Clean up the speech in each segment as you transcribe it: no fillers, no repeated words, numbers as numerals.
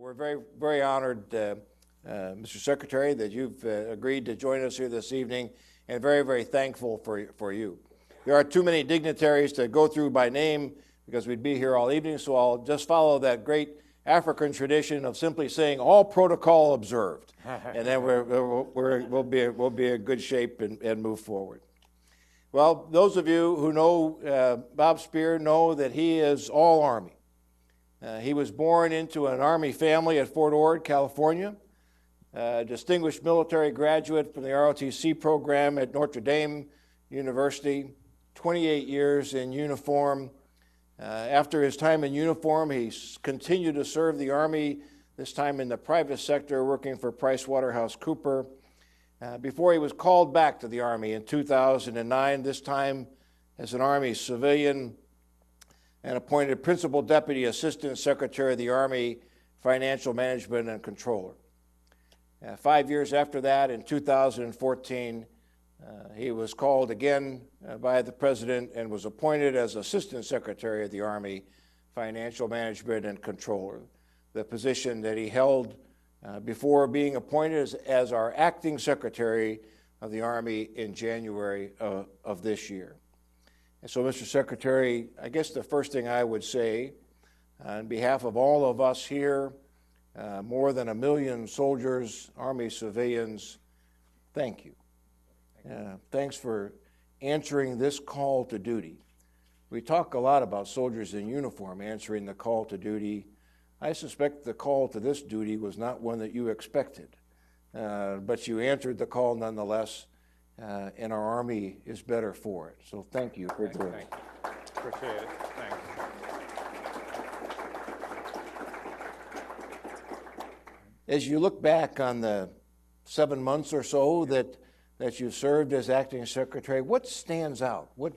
We're very honored, Mr. Secretary, that you've agreed to join us here this evening, and very thankful for you. There are too many dignitaries to go through by name because we'd be here all evening, so I'll just follow that great African tradition of simply saying all protocol observed, and then we'll be in good shape and move forward. Well, those of you who know Bob Speer know that he is all Army. He was born into an Army family at Fort Ord, California, a distinguished military graduate from the ROTC program at Notre Dame University, 28 years in uniform. After his time in uniform, he continued to serve the Army, this time in the private sector, working for PricewaterhouseCoopers, before he was called back to the Army in 2009, this time as an Army civilian, and appointed Principal Deputy Assistant Secretary of the Army, Financial Management and Controller. 5 years after that, in 2014, he was called again by the President and was appointed as Assistant Secretary of the Army, Financial Management and Controller, the position that he held before being appointed as our Acting Secretary of the Army in January of this year. And so, Mr. Secretary, I guess the first thing I would say, on behalf of all of us here, more than 1 million soldiers, Army civilians, thank you. Thanks for answering this call to duty. We talk a lot about soldiers in uniform answering the call to duty. I suspect the call to this duty was not one that you expected, but you answered the call nonetheless. And our Army is better for it. So thank you for doing it. Appreciate it. Thanks. As you look back on the 7 months or so that you served as Acting Secretary, what stands out? What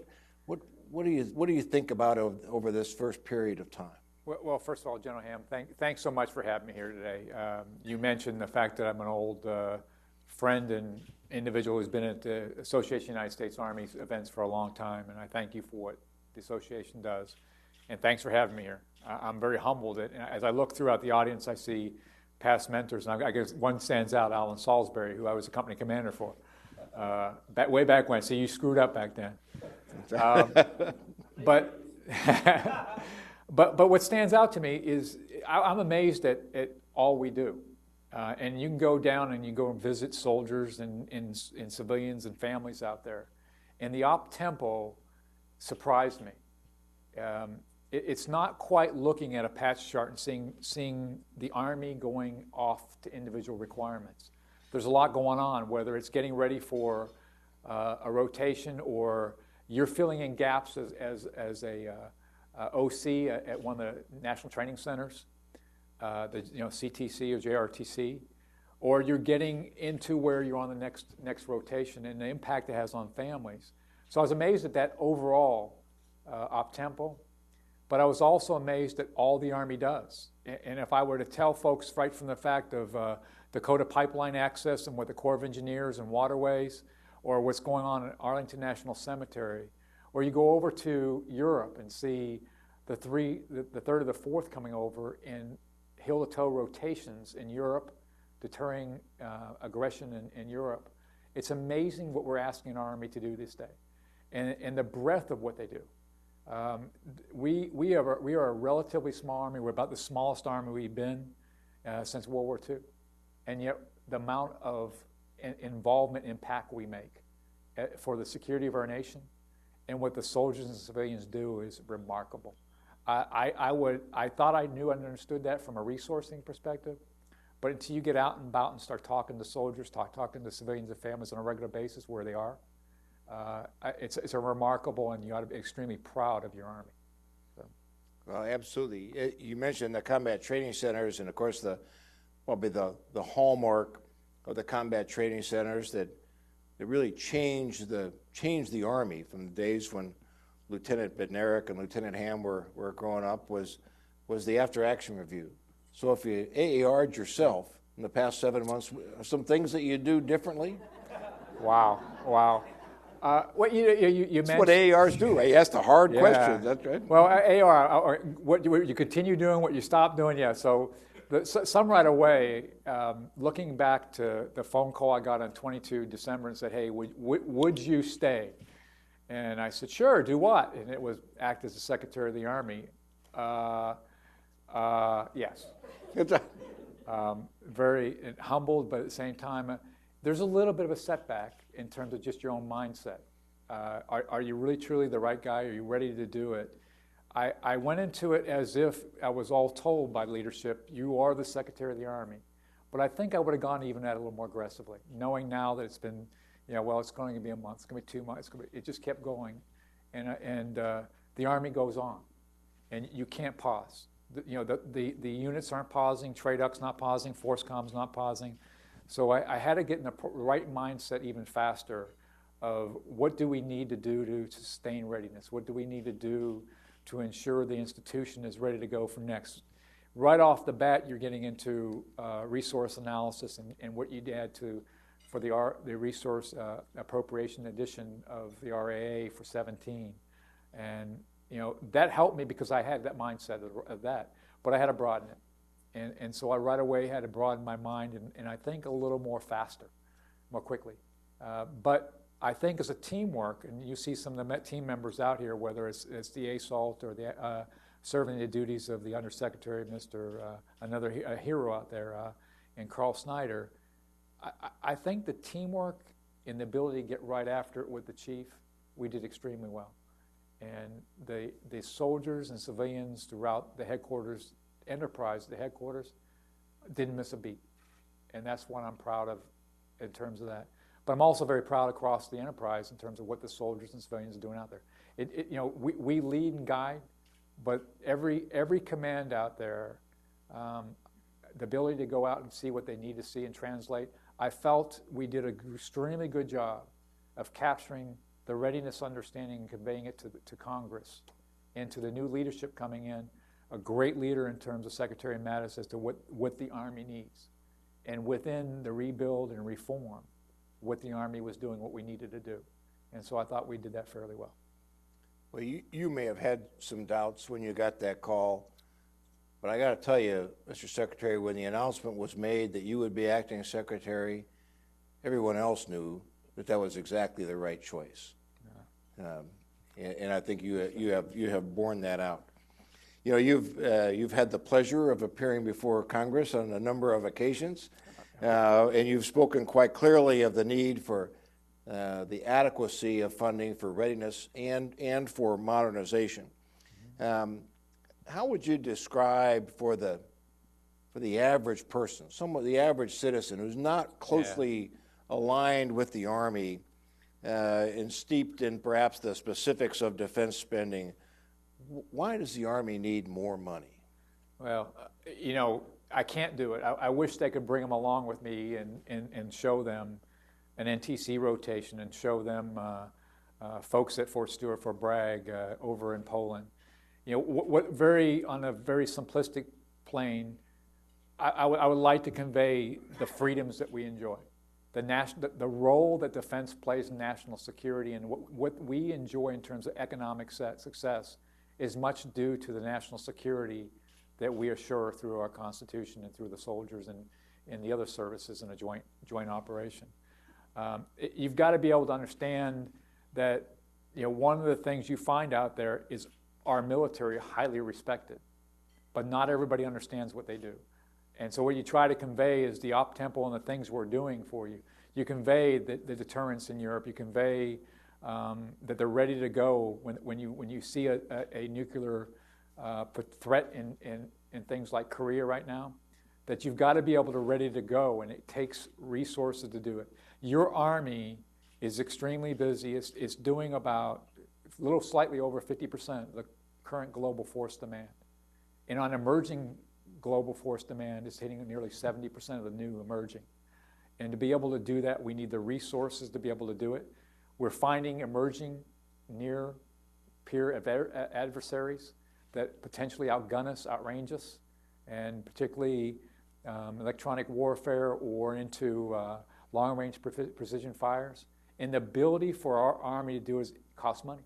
do you think about over this first period of time? Well, first of all, General Ham, thanks so much for having me here today. You mentioned the fact that I'm an old friend and individual who's been at the Association of United States Army events for a long time, and I thank you for what the association does. And thanks for having me here. I'm very humbled. As I look throughout the audience, I see past mentors, and I guess one stands out, Alan Salisbury, who I was a company commander for. Way back when, so you screwed up back then. But what stands out to me is I'm amazed at all we do. And you can go down and you go and visit soldiers and civilians and families out there. And the op-tempo surprised me. It's not quite looking at a patch chart and seeing the Army going off to individual requirements. There's a lot going on, whether it's getting ready for a rotation or you're filling in gaps as a OC at one of the national training centers. The CTC or JRTC, or you're getting into where you're on the next rotation and the impact it has on families. So I was amazed at that overall op-tempo, but I was also amazed at all the Army does. And if I were to tell folks right from the fact of Dakota pipeline access and what the Corps of Engineers and Waterways, or what's going on at Arlington National Cemetery, or you go over to Europe and see the third or the fourth coming over in hill-to-toe rotations in Europe, deterring aggression in Europe. It's amazing what we're asking our Army to do this day, and the breadth of what they do. We are a relatively small Army. We're about the smallest Army we've been since World War II, and yet the amount of involvement impact we make for the security of our nation and what the soldiers and civilians do is remarkable. I thought I knew and understood that from a resourcing perspective, but until you get out and about and start talking to soldiers, talking to civilians and families on a regular basis where they are, it's a remarkable, and you ought to be extremely proud of your Army. So. Well, absolutely. You mentioned the combat training centers, and of course probably the hallmark of the combat training centers that really changed the Army from the days when Lieutenant Bednarik and Lieutenant Ham were growing up was the after-action review. So if you AAR'd yourself in the past 7 months, some things that you do differently? Wow. What you mentioned. That's what AARs do. They ask the hard questions. That's right. Well, AAR, or what you continue doing, what you stop doing, yeah. So Some right away, looking back to the phone call I got on 22 December and said, hey, would you stay? And I said, sure, do what? And it was act as the Secretary of the Army. Yes. Very humbled, but at the same time, there's a little bit of a setback in terms of just your own mindset. Are you really truly the right guy? Are you ready to do it? I went into it as if I was all told by leadership, you are the Secretary of the Army. But I think I would have gone even at it a little more aggressively, knowing now that it's been, well, it's going to be a month, it's going to be 2 months, it just kept going. And the Army goes on, and you can't pause. The units aren't pausing, TRADUC's not pausing, FORCECOM's not pausing. So I had to get in the right mindset even faster of what do we need to do to sustain readiness? What do we need to do to ensure the institution is ready to go for next? Right off the bat, you're getting into resource analysis and what you'd add to for the resource appropriation addition of the RAA for 17. And that helped me because I had that mindset of that, but I had to broaden it. And so I right away had to broaden my mind and I think a little more faster, more quickly. But I think as a teamwork, and you see some of the team members out here, whether it's the ASALT or the serving the duties of the Undersecretary, another hero out there, and Carl Snyder, I think the teamwork and the ability to get right after it with the chief, we did extremely well. And the soldiers and civilians throughout the headquarters, enterprise, the headquarters, didn't miss a beat. And that's what I'm proud of in terms of that. But I'm also very proud across the enterprise in terms of what the soldiers and civilians are doing out there. We lead and guide, but every command out there, the ability to go out and see what they need to see and translate, I felt we did an extremely good job of capturing the readiness understanding and conveying it to Congress and to the new leadership coming in, a great leader in terms of Secretary Mattis as to what the Army needs. And within the rebuild and reform, what the Army was doing, what we needed to do. And so I thought we did that fairly well. Well, you may have had some doubts when you got that call, but I got to tell you, Mr. Secretary, when the announcement was made that you would be acting Secretary, everyone else knew that was exactly the right choice. Yeah. And I think you have borne that out. You've had the pleasure of appearing before Congress on a number of occasions. And you've spoken quite clearly of the need for the adequacy of funding for readiness and for modernization. How would you describe for the average person, the average citizen who's not closely aligned with the Army and steeped in perhaps the specifics of defense spending, why does the Army need more money? Well, I can't do it. I wish they could bring them along with me and show them an NTC rotation and show them folks at Fort Stewart, Fort Bragg, over in Poland. On a very simplistic plane, I would like to convey the freedoms that we enjoy, the role that defense plays in national security, and what we enjoy in terms of economic success is much due to the national security that we assure through our Constitution and through the soldiers and the other services in a joint operation. You've got to be able to understand that one of the things you find out there is our military highly respected, but not everybody understands what they do. And so what you try to convey is the op-tempo and the things we're doing for you. You convey the deterrence in Europe. You convey that they're ready to go when you see a nuclear threat in things like Korea right now, that you've got to be able to ready to go, and it takes resources to do it. Your Army is extremely busy. It's doing about a little slightly over 50% of the current global force demand. And on emerging global force demand, it's hitting nearly 70% of the new emerging. And to be able to do that, we need the resources to be able to do it. We're finding emerging near peer adversaries that potentially outgun us, outrange us, and particularly electronic warfare or into long-range precision fires. And the ability for our Army to do it costs money.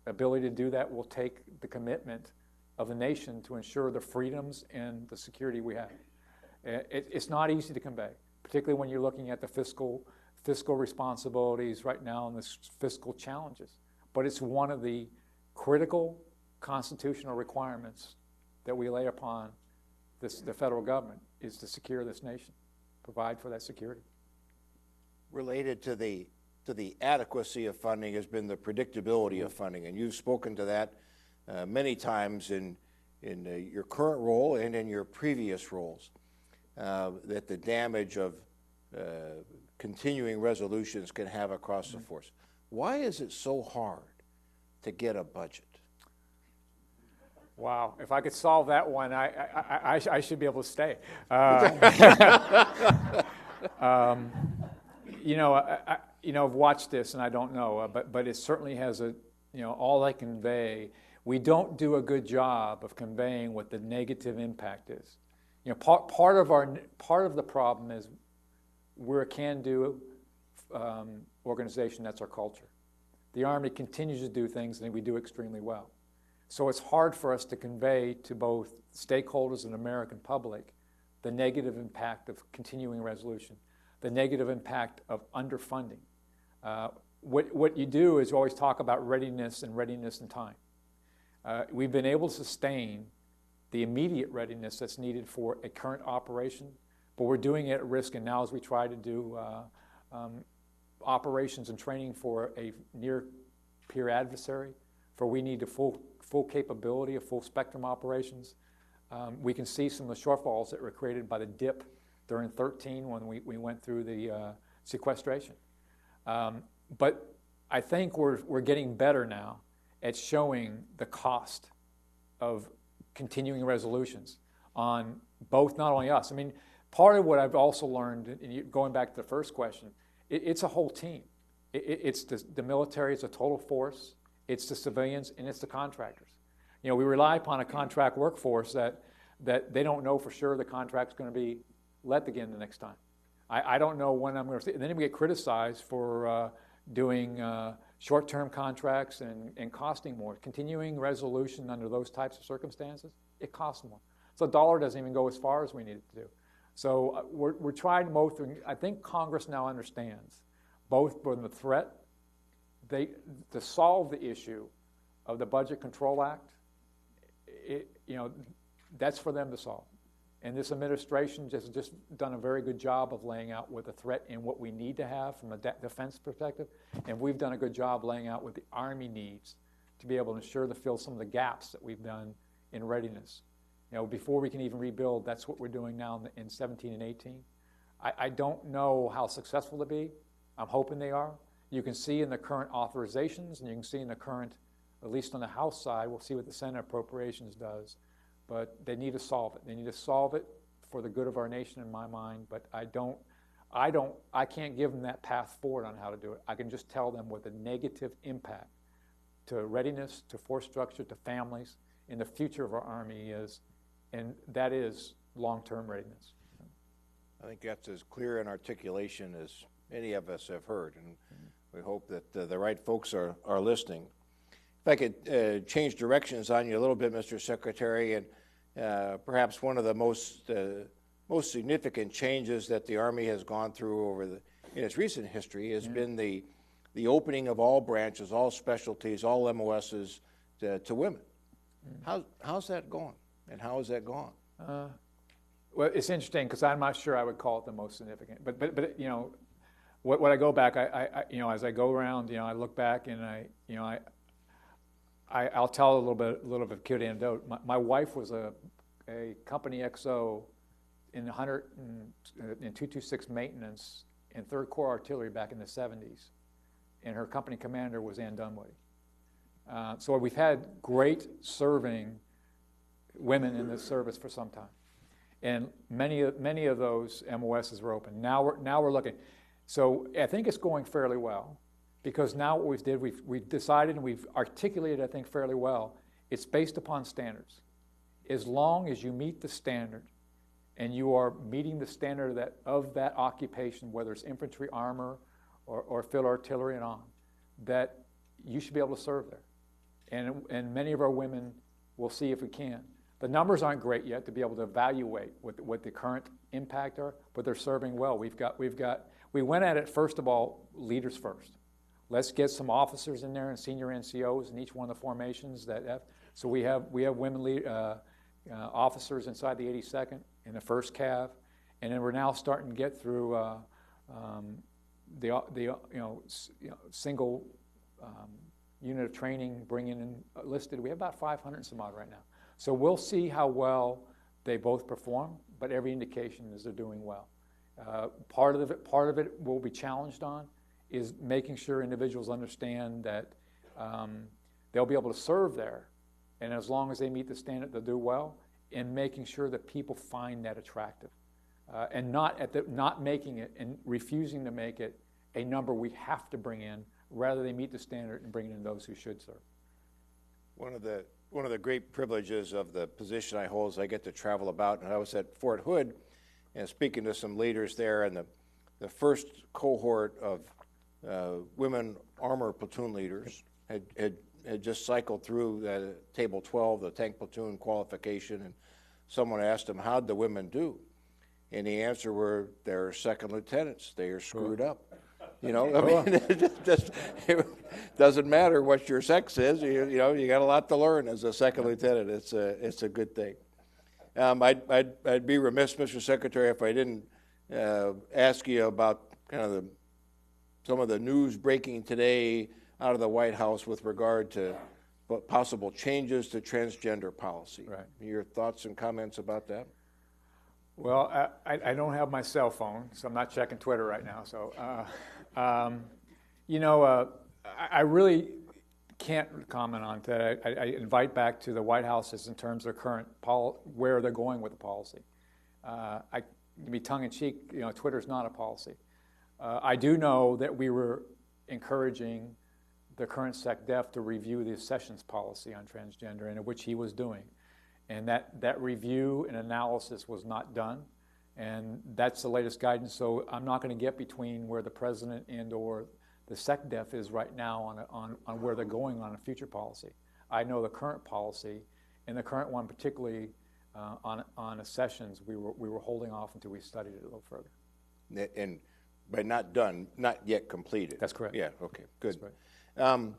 The ability to do that will take the commitment of the nation to ensure the freedoms and the security we have. It's not easy to convey, particularly when you're looking at the fiscal responsibilities right now and the fiscal challenges. But it's one of the critical constitutional requirements that we lay upon the federal government is to secure this nation, provide for that security. Related to the adequacy of funding has been the predictability of funding, and you've spoken to that many times in your current role and in your previous roles, that the damage of continuing resolutions can have across the force. Why is it so hard to get a budget? Wow, if I could solve that one, I should be able to stay. I've watched this, and I don't know, but it certainly has all I convey. We don't do a good job of conveying what the negative impact is. Part of the problem is we're a can-do organization. That's our culture. The Army continues to do things, and we do extremely well. So it's hard for us to convey to both stakeholders and the American public the negative impact of continuing resolution, the negative impact of underfunding. What you do is you always talk about readiness and time. We've been able to sustain the immediate readiness that's needed for a current operation, but we're doing it at risk, and now as we try to do operations and training for a near-peer adversary, for we need a full capability of full spectrum operations. We can see some of the shortfalls that were created by the dip during 2013 when we went through the sequestration. But I think we're getting better now at showing the cost of continuing resolutions on both, not only us. I mean, part of what I've also learned, and going back to the first question, it's a whole team. It's the military, it's a total force, it's the civilians, and it's the contractors. We rely upon a contract workforce that they don't know for sure the contract's going to be let again the next time. I don't know when I'm going to see it. And then we get criticized for doing short-term contracts and costing more. Continuing resolution under those types of circumstances, it costs more. So the dollar doesn't even go as far as we need it to do. So we're trying both. I think Congress now understands both from the threat, to solve the issue of the Budget Control Act, that's for them to solve. And this administration just done a very good job of laying out what the threat and what we need to have from a defense perspective. And we've done a good job laying out what the Army needs to be able to ensure to fill some of the gaps that we've done in readiness. Before we can even rebuild, that's what we're doing now in 17 and 18. I don't know how successful to be. I'm hoping they are. You can see in the current authorizations, and you can see in the current, at least on the House side, we'll see what the Senate Appropriations does. But they need to solve it. They need to solve it for the good of our nation, in my mind. But I can't give them that path forward on how to do it. I can just tell them what the negative impact to readiness, to force structure, to families, in the future of our Army is, and that is long-term readiness. I think that's as clear an articulation as any of us have heard, and we hope that the right folks are listening. If I could change directions on you a little bit, Mr. Secretary, and perhaps one of the most significant changes that the Army has gone through in its recent history has been the opening of all branches, all specialties, all MOSs to women. How's that going, and how has that gone? Well, it's interesting because I'm not sure I would call it the most significant, but when I go back, as I go around, I look back and I'll tell a little bit of a cute anecdote. My wife was a company XO in 226 maintenance in 3rd Corps Artillery back in the 70s, and her company commander was Ann Dunwoody. So we've had great serving women in this service for some time, and many of those MOSs were open. Now we're looking. So I think it's going fairly well, because now what we've decided and we've articulated, I think, fairly well. It's based upon standards. As long as you meet the standard, and you are meeting the standard of that occupation, whether it's infantry, armor, or field artillery and on, that you should be able to serve there. And many of our women We'll see if we can. The numbers aren't great yet to be able to evaluate what the current impact are, but they're serving well. We went at it, first of all, leaders first. Let's get some officers in there and senior NCOs in each one of the formations so we have women officers inside the 82nd in the 1st Cav, and then we're now starting to get through the single unit of training, bringing in listed. We have about 500 and some odd right now. So we'll see how well they both perform, but every indication is they're doing well. Part of it we'll be challenged on is making sure individuals understand that they'll be able to serve there, and as long as they meet the standard, they'll do well, and making sure that people find that attractive, and not making it and refusing to make it a number we have to bring in. Rather, they meet the standard and bring in those who should serve. One of the great privileges of the position I hold is I get to travel about, and I was at Fort Hood and speaking to some leaders there, and the first cohort of women armor platoon leaders had just cycled through Table 12, the tank platoon qualification, and someone asked them, how'd the women do? And the answer were, they're second lieutenants, they are screwed up. You know, I mean, it doesn't matter what your sex is. You got a lot to learn as a second lieutenant. It's a good thing. I'd be remiss, Mr. Secretary, if I didn't ask you about kind of some of the news breaking today out of the White House with regard to possible changes to transgender policy. Right. Your thoughts and comments about that? Well, I don't have my cell phone, so I'm not checking Twitter right now. So, I really can't comment on that. I invite back to the White House's in terms of current where they're going with the policy. I can be tongue-in-cheek. Twitter's not a policy. I do know that we were encouraging the current SecDef to review the sessions policy on transgender, and which he was doing. And that review and analysis was not done, and that's the latest guidance. So I'm not going to get between where the president and or the SecDef is right now on where they're going on a future policy. I know the current policy, and the current one particularly on the sessions, we were holding off until we studied it a little further. But not done, not yet completed. That's correct. Yeah. Okay. Good. That's right.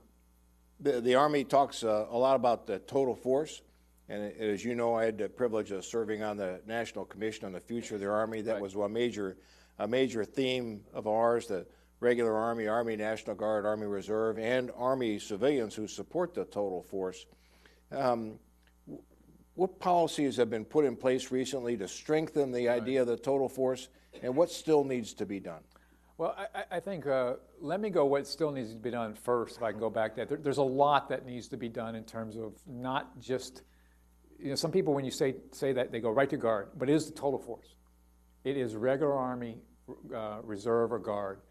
The Army talks a lot about the total force. And as you know, I had the privilege of serving on the National Commission on the Future of the Army. That was a major theme of ours, the regular Army, Army National Guard, Army Reserve, and Army civilians who support the total force. What policies have been put in place recently to strengthen the idea of the total force, and what still needs to be done? Well, I think, let me go what still needs to be done first, if I can go back to that. There's a lot that needs to be done in terms of not just, some people when you say that, they go right to Guard, but it is the total force. It is regular Army, Reserve, or Guard.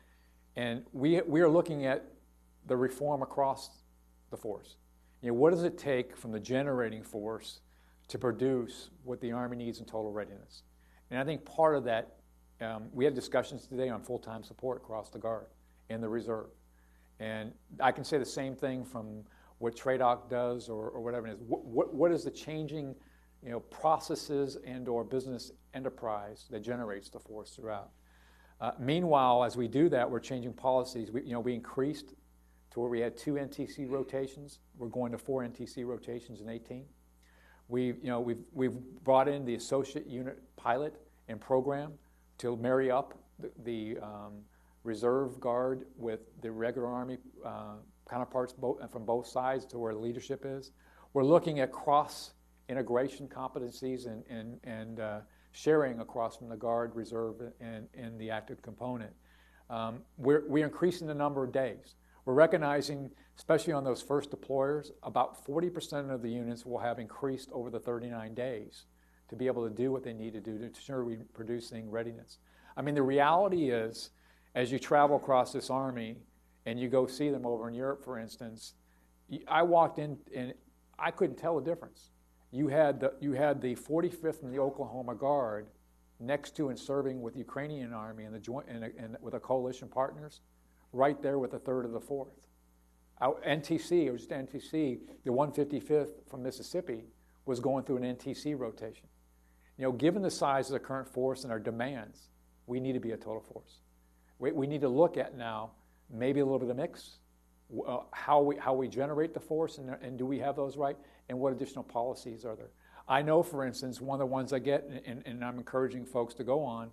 And we are looking at the reform across the force. What does it take from the generating force to produce what the Army needs in total readiness? And I think part of that, we had discussions today on full-time support across the Guard and the Reserve. And I can say the same thing from what TRADOC does or whatever it is. What is the changing processes and or business enterprise that generates the force throughout? Meanwhile, as we do that, we're changing policies. We increased to where we had 2 NTC rotations. We're going to 4 NTC rotations in 2018. We've brought in the associate unit pilot and program to marry up the Reserve Guard with the regular Army counterparts from both sides to where the leadership is. We're looking at cross-integration competencies and sharing across from the Guard, Reserve, and the active component. We're increasing the number of days. We're recognizing, especially on those first deployers, about 40% of the units will have increased over the 39 days to be able to do what they need to do to ensure we're producing readiness. I mean, the reality is, as you travel across this Army and you go see them over in Europe, for instance, I walked in and I couldn't tell the difference. You had the 45th and the Oklahoma Guard next to and serving with the Ukrainian Army and the joint and with the coalition partners, right there with the 3rd of the 4th. NTC, it was just NTC, the 155th from Mississippi was going through an NTC rotation. Given the size of the current force and our demands, we need to be a total force. We need to look at now maybe a little bit of mix, how we generate the force, and do we have those right, and what additional policies are there. I know, for instance, one of the ones I get, and I'm encouraging folks to go on,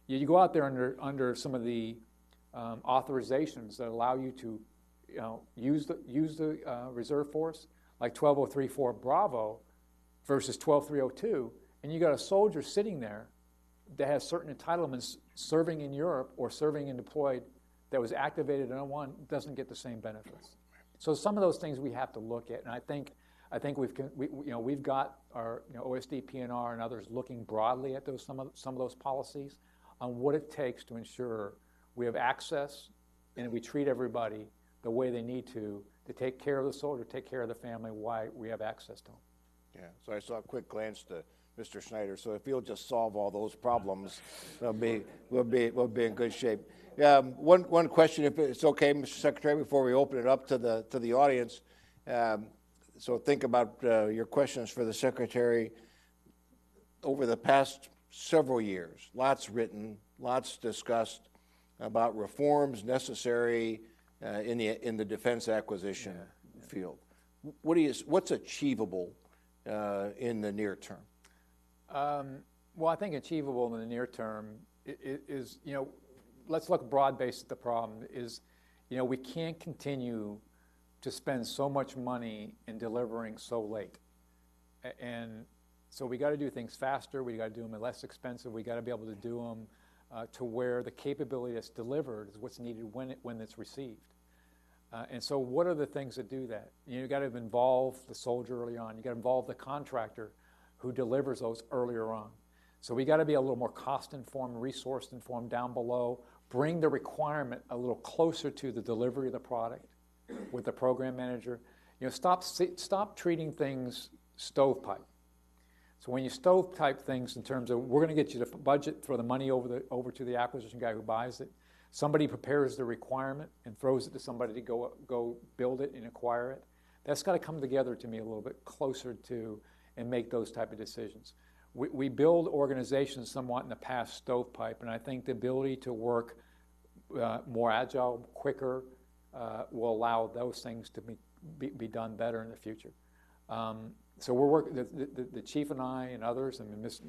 you go out there under some of the authorizations that allow you to use the reserve force, like 12034 Bravo versus 12302, and you got a soldier sitting there that has certain entitlements serving in Europe or serving and deployed that was activated in 01 doesn't get the same benefits. So some of those things we have to look at, and I think we've got our OSD, PNR, and others looking broadly at some of those policies on what it takes to ensure we have access and we treat everybody the way they need to take care of the soldier, take care of the family, why we have access to them. Yeah, so I saw a quick glance to Mr. Snyder. So if you'll just solve all those problems, we'll be in good shape. One question, if it's okay, Mr. Secretary, before we open it up to the audience. So think about your questions for the Secretary. Over the past several years, lots written, lots discussed about reforms necessary in the defense acquisition field. What's achievable in the near term? Well, I think achievable in the near term is let's look broad-based at the problem. We can't continue to spend so much money in delivering so late, and so we got to do things faster. We got to do them less expensive. We got to be able to do them to where the capability that's delivered is what's needed when it's received. And so, what are the things that do that? You got to involve the soldier early on. You got to involve the contractor who delivers those earlier on. So we got to be a little more cost-informed, resource-informed down below. Bring the requirement a little closer to the delivery of the product with the program manager. Stop treating things stovepipe. So when you stovepipe things in terms of we're going to get you the budget for the money over to the acquisition guy who buys it, somebody prepares the requirement and throws it to somebody to go build it and acquire it. That's got to come together to me a little bit closer to and make those type of decisions. We build organizations somewhat in the past stovepipe, and I think the ability to work more agile, quicker, will allow those things to be done better in the future. So we're working. The chief and I and others, and Miss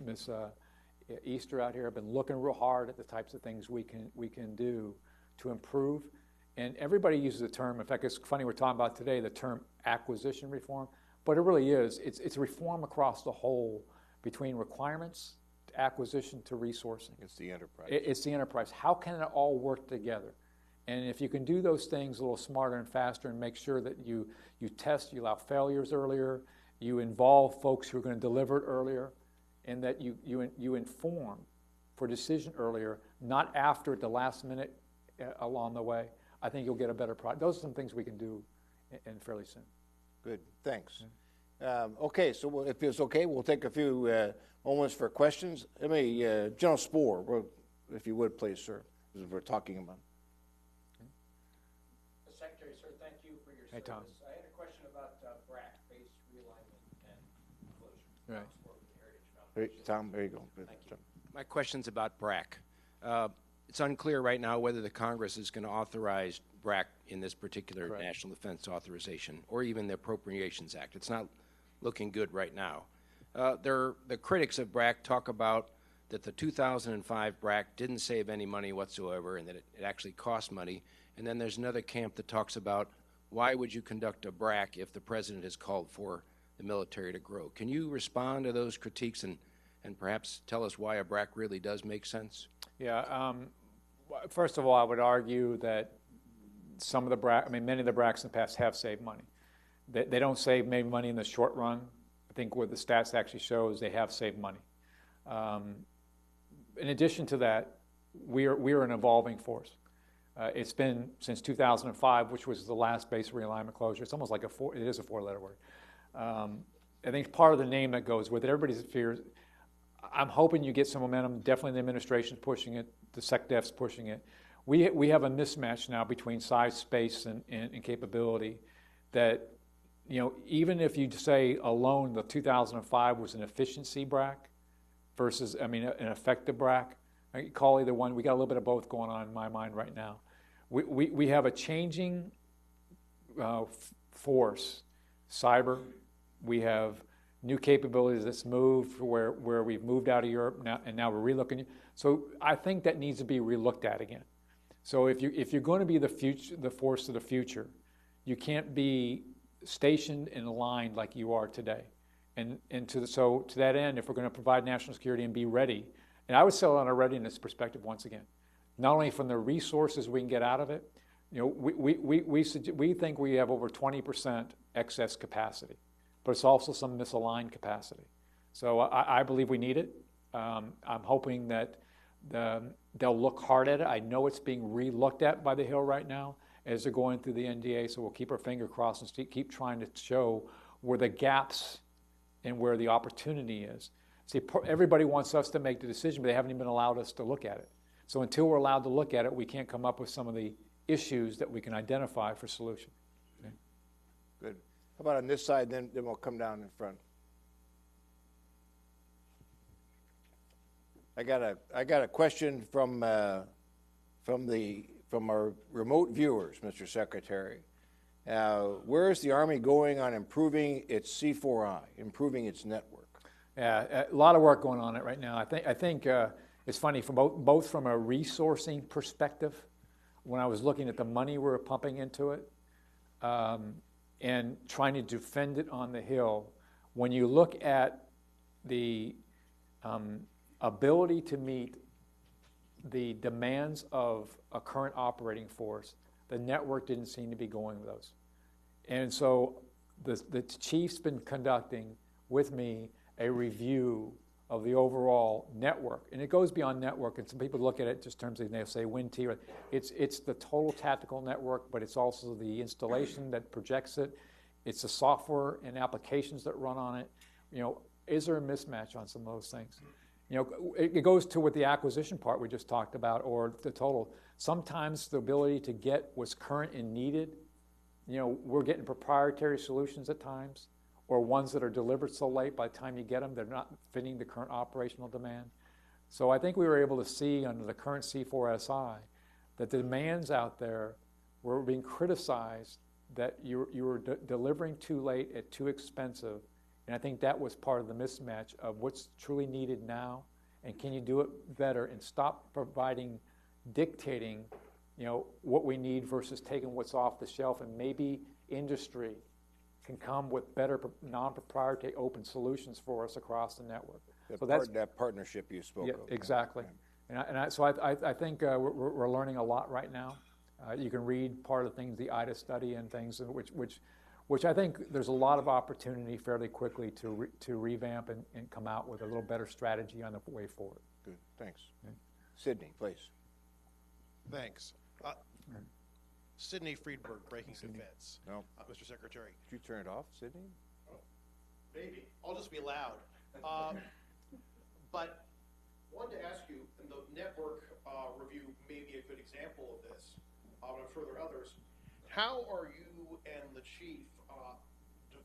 Easter out here have been looking real hard at the types of things we can do to improve. And everybody uses the term. In fact, it's funny we're talking about today the term acquisition reform. But it really is. It's reform across the whole, between requirements, to acquisition, to resourcing. It's the enterprise. It's the enterprise. How can it all work together? And if you can do those things a little smarter and faster and make sure that you test, you allow failures earlier, you involve folks who are going to deliver it earlier, and that you inform for decision earlier, not after at the last minute along the way, I think you'll get a better product. Those are some things we can do in fairly soon. Good, thanks. Okay, so if it's okay, we'll take a few moments for questions. General Speer, if you would, please, sir, as we're talking about. Secretary, sir, thank you for your service. Hey, Tom. I had a question about BRAC, base realignment and closure. Right. Tom, there you go. Thank you. My question's about BRAC. It's unclear right now whether the Congress is going to authorize BRAC in this particular Correct. National Defense Authorization or even the Appropriations Act. It's not looking good right now. The critics of BRAC talk about that the 2005 BRAC didn't save any money whatsoever and that it actually cost money. And then there's another camp that talks about why would you conduct a BRAC if the president has called for the military to grow? Can you respond to those critiques and perhaps tell us why a BRAC really does make sense? Yeah. First of all, I would argue that many of the BRACs in the past have saved money. They don't save maybe money in the short run. I think what the stats actually show is they have saved money. In addition to that, we are an evolving force. It's been since 2005, which was the last base realignment closure. It's almost like it is a four-letter word. I think part of the name that goes with it, everybody's fears. I'm hoping you get some momentum. Definitely the administration's pushing it. The SecDef's pushing it. We have a mismatch now between size, space, and capability that even if you say alone the 2005 was an efficiency BRAC versus, an effective BRAC, I can call either one. We got a little bit of both going on in my mind right now. We have a changing force, cyber. We have new capabilities that's moved where we've moved out of Europe now, and now we're relooking. So I think that needs to be relooked at again. So if you're going to be the force of the future, you can't be stationed and aligned like you are today. So to that end, if we're going to provide national security and be ready, and I would sell on a readiness perspective once again, not only from the resources we can get out of it, we think we have over 20% excess capacity, but it's also some misaligned capacity. So I believe we need it. I'm hoping that they'll look hard at it. I know it's being re-looked at by the Hill right now as they're going through the NDA, so we'll keep our finger crossed and keep trying to show where the gaps and where the opportunity is. See, everybody wants us to make the decision, but they haven't even allowed us to look at it. So until we're allowed to look at it, we can't come up with some of the issues that we can identify for solution. Okay. Good. How about on this side, then we'll come down in front. I got a question from our remote viewers, Mr. Secretary. Where is the Army going on improving its C4I, improving its network? Yeah, a lot of work going on it right now. I think it's funny from both from a resourcing perspective, when I was looking at the money we're pumping into it, and trying to defend it on the Hill. When you look at the ability to meet the demands of a current operating force, the network didn't seem to be going with those. And so the chief's been conducting with me a review of the overall network. And it goes beyond network, and some people look at it just in terms of, they'll say WIN-T. It's the total tactical network, but it's also the installation that projects it. It's the software and applications that run on it. Is there a mismatch on some of those things? It goes to what the acquisition part we just talked about, or the total. Sometimes the ability to get what's current and needed, we're getting proprietary solutions at times, or ones that are delivered so late by the time you get them, they're not fitting the current operational demand. So I think we were able to see under the current C4SI that the demands out there were being criticized that you were delivering too late at too expensive. And I think that was part of the mismatch of what's truly needed now, and can you do it better and stop dictating, what we need versus taking what's off the shelf, and maybe industry can come with better non-proprietary open solutions for us across the network. That partnership you spoke of. Exactly. And so I think we're learning a lot right now. You can read part of the things, the IDA study and things, which I think there's a lot of opportunity fairly quickly to revamp and come out with a little better strategy on the way forward. Good, thanks. Okay. Sidney, please. Thanks. Sidney Friedberg, Breaking Defense. No. Mr. Secretary. Did you turn it off, Sidney? Oh, maybe. I'll just be loud. But wanted to ask you, and the network review may be a good example of this, but I'm sure there are others. How are you and the chief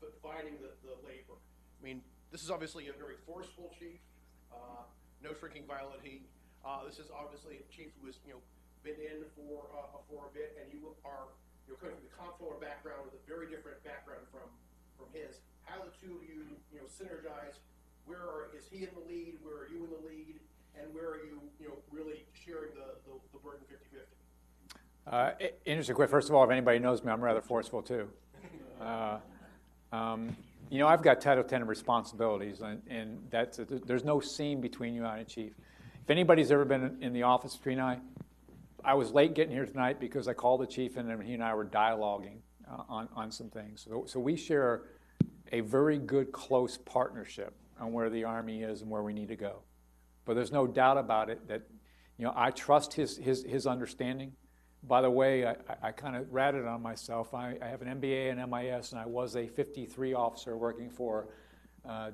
dividing the labor? I mean, this is obviously a very forceful chief, no shrinking violent heat. This is obviously a chief who has, been in for a bit, and you are coming from the comptroller background with a very different background from his. How the two of you synergize? Is he in the lead? Where are you in the lead? And where are you really sharing the burden 50-50? Interesting question. First of all, if anybody knows me, I'm rather forceful too. I've got Title 10 responsibilities, and there's no seam between you and a chief. If anybody's ever been in the office between I was late getting here tonight because I called the chief, and he and I were dialoguing on some things. So we share a very good, close partnership on where the Army is and where we need to go. But there's no doubt about it that I trust his understanding. By the way, I kind of ratted on myself. I have an MBA and MIS, and I was a 53 officer working for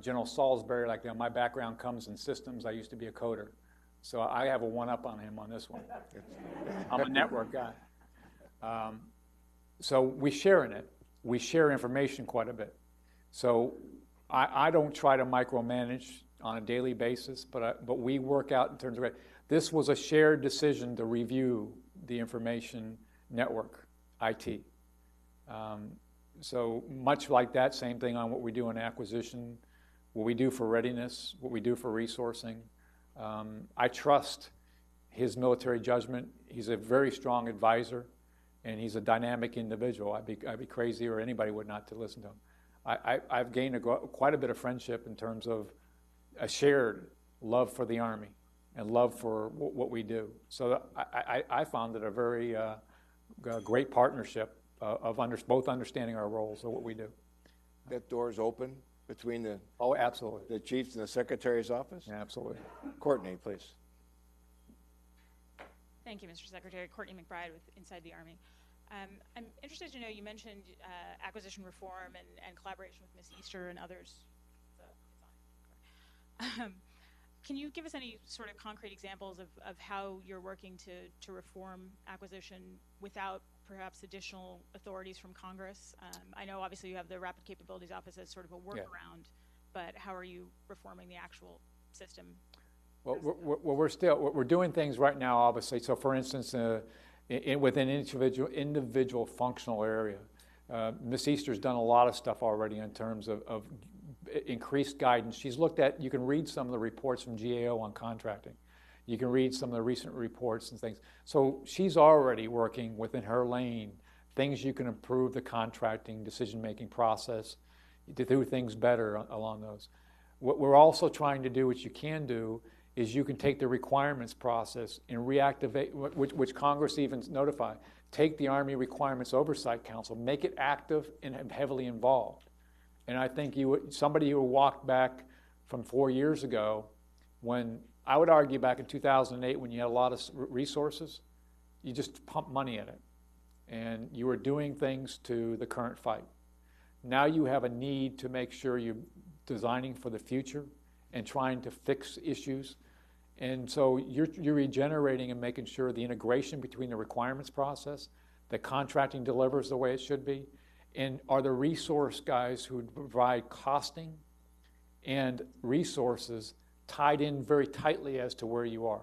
General Salisbury. My background comes in systems. I used to be a coder. So I have a one-up on him on this one. I'm a network guy. So we share in it. we share information quite a bit. So I don't try to micromanage on a daily basis, but we work out in terms of, this was a shared decision to review the information network, IT. So much like that, same thing on what we do in acquisition, what we do for readiness, what we do for resourcing. I trust his military judgment. He's a very strong advisor, and he's a dynamic individual. I'd be crazy, or anybody would not, to listen to him. I've gained quite a bit of friendship in terms of a shared love for the Army and love for what we do. So I found it a very great partnership of both understanding our roles of what we do. That door's open between the Oh, absolutely. the chiefs and the secretary's office? Yeah, absolutely. Courtney, please. Thank you, Mr. Secretary. Courtney McBride with Inside the Army. I'm interested to know, you mentioned acquisition reform and collaboration with Ms. Easter and others. Can you give us any sort of concrete examples of how you're working to reform acquisition without perhaps additional authorities from Congress? I know obviously you have the Rapid Capabilities Office as sort of a workaround, but how are you reforming the actual system? Well, we're doing things right now, obviously. So, for instance, within individual functional area, Ms. Easter's done a lot of stuff already in terms of increased guidance. She's looked at, you can read some of the reports from GAO on contracting. You can read some of the recent reports and things. So she's already working within her lane, things you can improve the contracting decision-making process, to do things better along those. What we're also trying to do, which you can do, is you can take the requirements process and reactivate, which Congress even notified, take the Army Requirements Oversight Council, make it active and heavily involved. And I think somebody who walked back from 4 years ago, when I would argue back in 2008, when you had a lot of resources, you just pumped money at it. And you were doing things to the current fight. Now you have a need to make sure you're designing for the future and trying to fix issues. And so you're regenerating and making sure the integration between the requirements process, the contracting delivers the way it should be, and are the resource guys who provide costing and resources tied in very tightly as to where you are.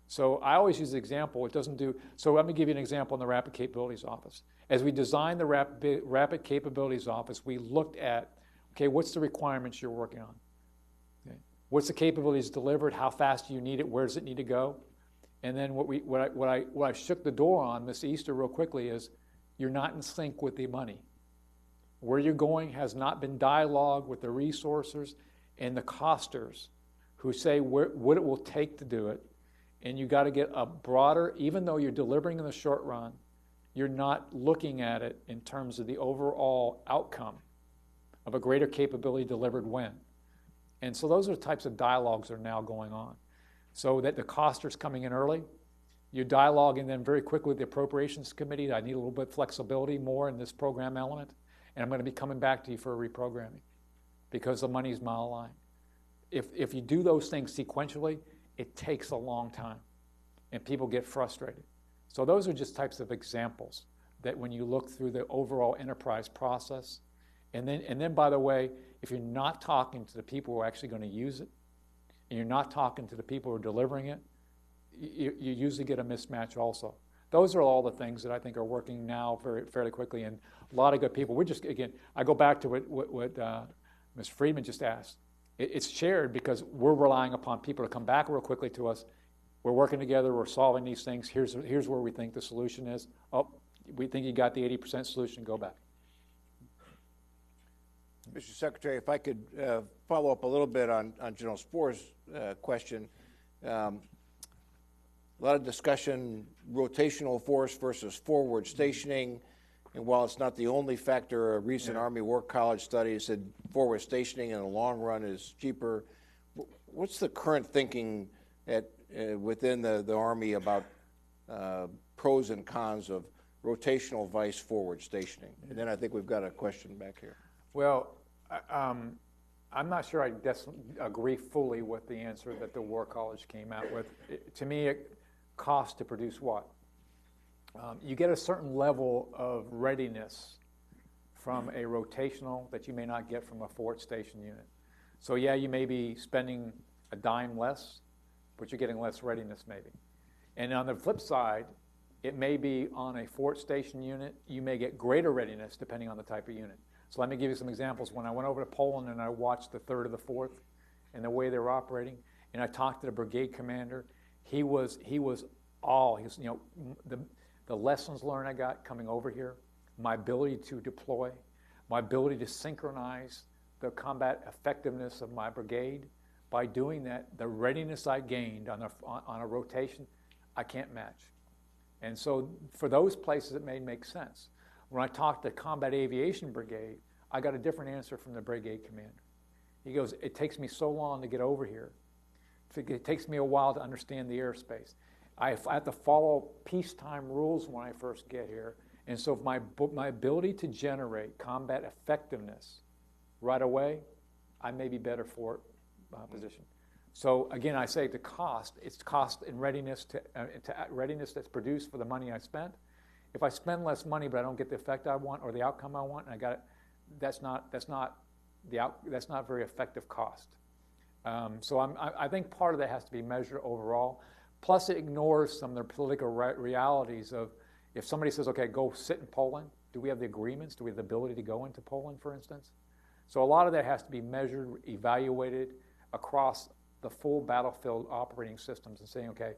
So I always use the example, it doesn't do, so let me give you an example in the Rapid Capabilities Office. As we designed the Rapid Capabilities Office, we looked at, okay, what's the requirements you're working on? Okay. What's the capabilities delivered? How fast do you need it? Where does it need to go? And then what I shook the door on, Ms. Easter, real quickly, is you're not in sync with the money. Where you're going has not been dialogued with the resources and the costers who say what it will take to do it. And you got to get a broader, even though you're delivering in the short run, you're not looking at it in terms of the overall outcome of a greater capability delivered when. And so those are the types of dialogues that are now going on. So that the costers coming in early, you're dialoguing then very quickly with the Appropriations Committee. I need a little bit of flexibility more in this program element. And I'm going to be coming back to you for a reprogramming because the money's malaligned. If you do those things sequentially, it takes a long time and people get frustrated. So those are just types of examples that when you look through the overall enterprise process, and then by the way, if you're not talking to the people who are actually going to use it, and you're not talking to the people who are delivering it, you usually get a mismatch also. Those are all the things that I think are working now fairly quickly, and a lot of good people. We're just, again, I go back to what Ms. Friedman just asked. It's shared because we're relying upon people to come back real quickly to us. We're working together, we're solving these things. Here's where we think the solution is. Oh, we think you got the 80% solution, go back. Mr. Secretary, if I could follow up a little bit on General Speer's question. A lot of discussion, rotational force versus forward stationing. And while it's not the only factor, a recent Army War College study said forward stationing in the long run is cheaper. What's the current thinking within the Army about pros and cons of rotational vice forward stationing? And then I think we've got a question back here. Well, I'm not sure I agree fully with the answer that the War College came out with. To me, it costs to produce what? You get a certain level of readiness from a rotational that you may not get from a forward station unit. So yeah, you may be spending a dime less, but you're getting less readiness maybe. And on the flip side, it may be on a forward station unit, you may get greater readiness depending on the type of unit. So let me give you some examples. When I went over to Poland and I watched the 3rd or the 4th and the way they were operating, and I talked to the brigade commander, he was the lessons learned I got coming over here, my ability to deploy, my ability to synchronize the combat effectiveness of my brigade. By doing that, the readiness I gained on a rotation, I can't match. And so for those places, it may make sense. When I talked to Combat Aviation Brigade, I got a different answer from the brigade commander. He goes, it takes me so long to get over here. It takes me a while to understand the airspace. I have to follow peacetime rules when I first get here. And so my ability to generate combat effectiveness right away, I may be better for position. So again, I say the cost, it's cost and readiness to readiness that's produced for the money I spent. If I spend less money but I don't get the effect I want or the outcome I want, and I got it, that's not very effective cost. So I think part of that has to be measured overall. Plus, it ignores some of the political realities of if somebody says, okay, go sit in Poland, do we have the agreements? Do we have the ability to go into Poland, for instance? So a lot of that has to be measured, evaluated across the full battlefield operating systems and saying, okay,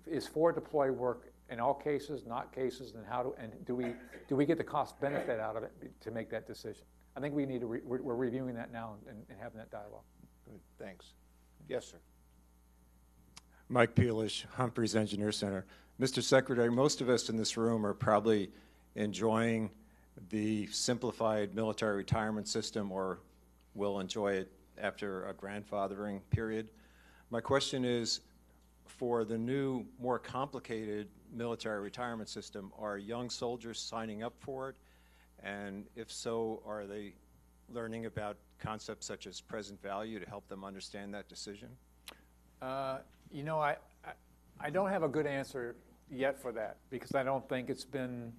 is forward deploy work in all cases, not cases, and do we get the cost benefit out of it to make that decision? I think we need to we're reviewing that now and having that dialogue. Good, thanks. Yes, sir. Mike Peelish, Humphreys Engineer Center. Mr. Secretary, most of us in this room are probably enjoying the simplified military retirement system or will enjoy it after a grandfathering period. My question is, for the new, more complicated military retirement system, are young soldiers signing up for it? And if so, are they learning about concepts such as present value to help them understand that decision? You know, I don't have a good answer yet for that because I don't think it's been,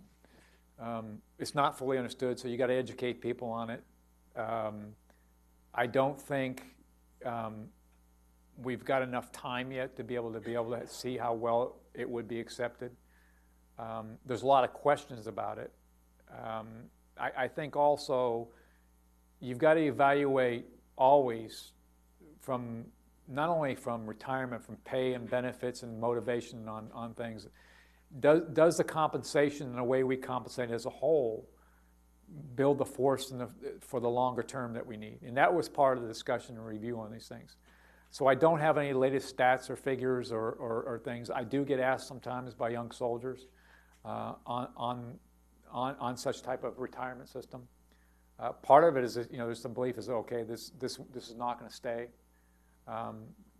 it's not fully understood, so you got to educate people on it. I don't think we've got enough time yet to be able to see how well it would be accepted. There's a lot of questions about it. I think also you've got to evaluate always from not only from retirement, from pay and benefits and motivation on things. Does the compensation and the way we compensate as a whole build the force for the longer term that we need? And that was part of the discussion and review on these things. So I don't have any latest stats or figures or things. I do get asked sometimes by young soldiers on such type of retirement system. Part of it is that, there's some belief is okay, this is not going to stay.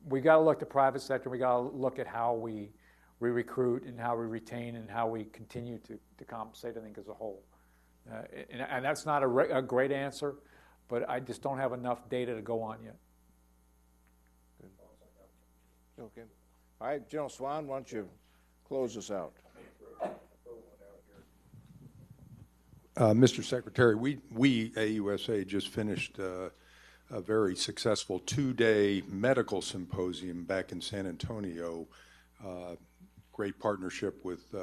We got to look at the private sector. We got to look at how we recruit and how we retain and how we continue to compensate, I think, as a whole. And that's not a great answer, but I just don't have enough data to go on yet. Good. Okay. All right, General Swan, why don't you close us out? Mr. Secretary, we AUSA just finished a very successful 2-day medical symposium back in San Antonio. Great partnership with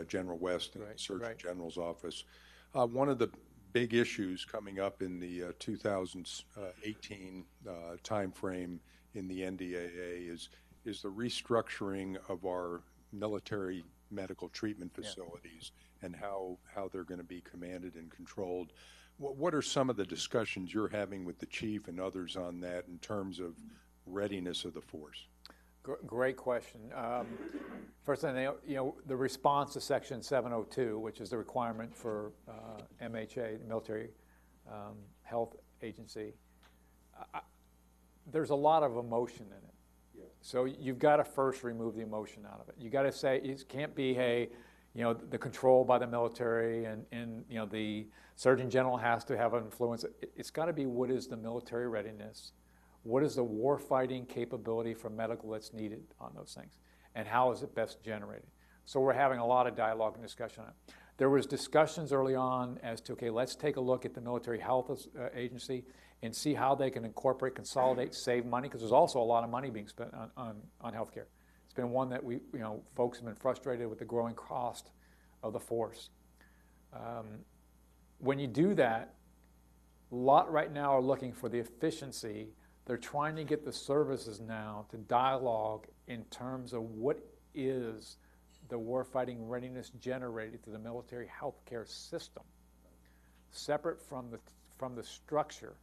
General West and the Surgeon General's office. One of the big issues coming up in the 2018 timeframe in the NDAA is the restructuring of our military medical treatment facilities and how they're going to be commanded and controlled. What are some of the discussions you're having with the chief and others on that in terms of readiness of the force? Great question. First thing, the response to Section 702, which is the requirement for MHA, the Military Health Agency, there's a lot of emotion in it. Yeah. So you've got to first remove the emotion out of it. You got to say it can't be, hey, the control by the military and the Surgeon General has to have an influence. It's got to be, what is the military readiness? What is the warfighting capability for medical that's needed on those things? And how is it best generated? So we're having a lot of dialogue and discussion on it. There was discussions early on as to, okay, let's take a look at the Military Health Agency and see how they can incorporate, consolidate, save money, because there's also a lot of money being spent on health care. It's been one that folks have been frustrated with the growing cost of the force. When you do that, a lot right now are looking for the efficiency. They're trying to get the services now to dialogue in terms of what is the warfighting readiness generated through the military healthcare system, separate from the structure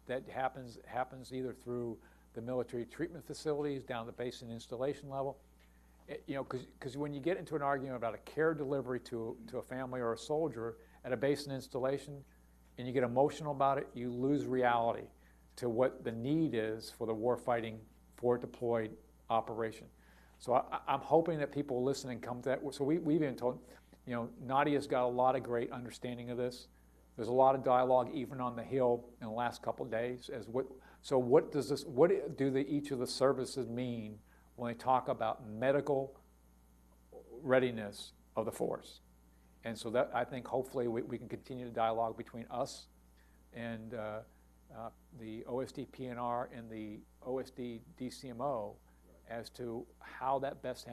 that happens either through the military treatment facilities down the base and installation level. Because when you get into an argument about a care delivery to a family or a soldier at a base and installation, and you get emotional about it, you lose reality to what the need is for the warfighting forward deployed operation. So I'm hoping that people listen and come to that. So we've been told, Nadia's got a lot of great understanding of this. There's a lot of dialogue even on the Hill in the last couple of days. What do each of the services mean when they talk about medical readiness of the force? And so that, I think, hopefully we can continue the dialogue between us and the OSD PNR and the OSD DCMO as to how that best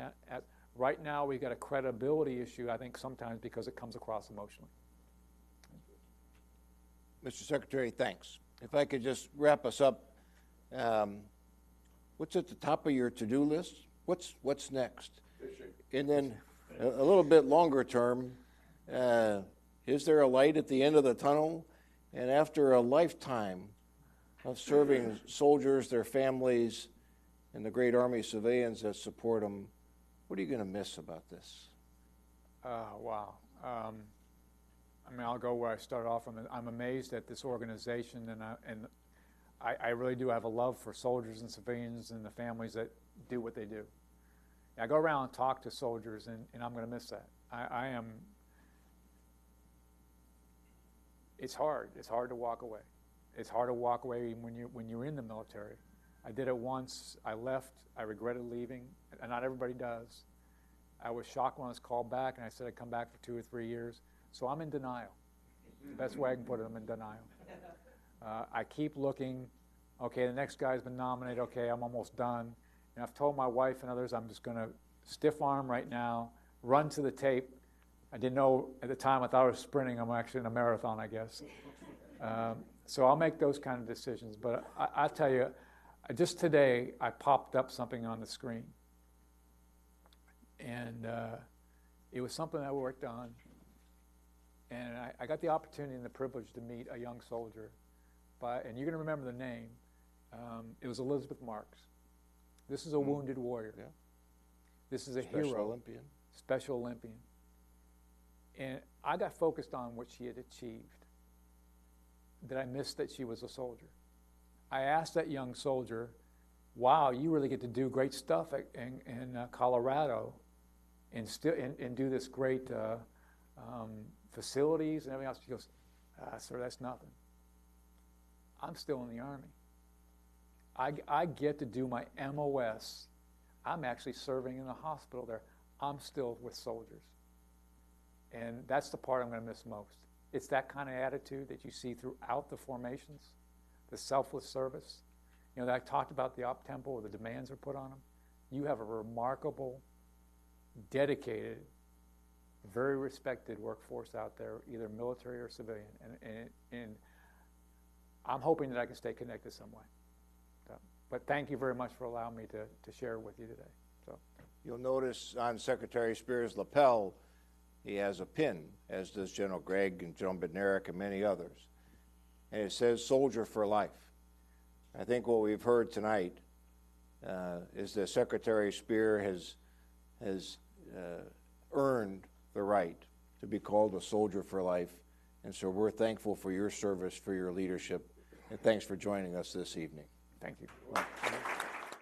right now we've got a credibility issue, I think, sometimes because it comes across emotionally. Mr. Secretary, thanks. If I could just wrap us up, what's at the top of your to-do list? What's next? And then a little bit longer term, is there a light at the end of the tunnel? And after a lifetime of serving soldiers, their families, and the great Army civilians that support them, what are you going to miss about this? Wow. I'll go where I started off from. I'm amazed at this organization, and I really do have a love for soldiers and civilians and the families that do what they do. I go around and talk to soldiers, and I'm going to miss that. I am. It's hard. It's hard to walk away. It's hard to walk away when you're in the military. I did it once. I left. I regretted leaving, and not everybody does. I was shocked when I was called back, and I said I'd come back for 2 or 3 years. So I'm in denial. The best way I can put it, I'm in denial. I keep looking. Okay, the next guy's been nominated. Okay, I'm almost done. And I've told my wife and others I'm just going to stiff arm right now, run to the tape. I didn't know at the time. I thought I was sprinting. I'm actually in a marathon, I guess. So I'll make those kind of decisions. But I'll tell you, just today, I popped up something on the screen. And it was something I worked on. And I got the opportunity and the privilege to meet a young soldier. And you're going to remember the name. It was Elizabeth Marks. This is a wounded warrior. Yeah. This is a hero. Special Olympian. Special Olympian. And I got focused on what she had achieved. That I missed that she was a soldier. I asked that young soldier, wow, you really get to do great stuff in Colorado and do this great facilities and everything else. She goes, sir, that's nothing. I'm still in the Army. I get to do my MOS. I'm actually serving in the hospital there. I'm still with soldiers. And that's the part I'm going to miss most. It's that kind of attitude that you see throughout the formations, the selfless service. That I talked about the op tempo where the demands are put on them. You have a remarkable, dedicated, very respected workforce out there, either military or civilian. And I'm hoping that I can stay connected some way. But thank you very much for allowing me to share with you today. So you'll notice on Secretary Speer's lapel, he has a pin, as does General Gregg and General Bednarik and many others. And it says Soldier for Life. I think what we've heard tonight is that Secretary Speer has earned the right to be called a soldier for life. And so we're thankful for your service, for your leadership, and thanks for joining us this evening. Thank you.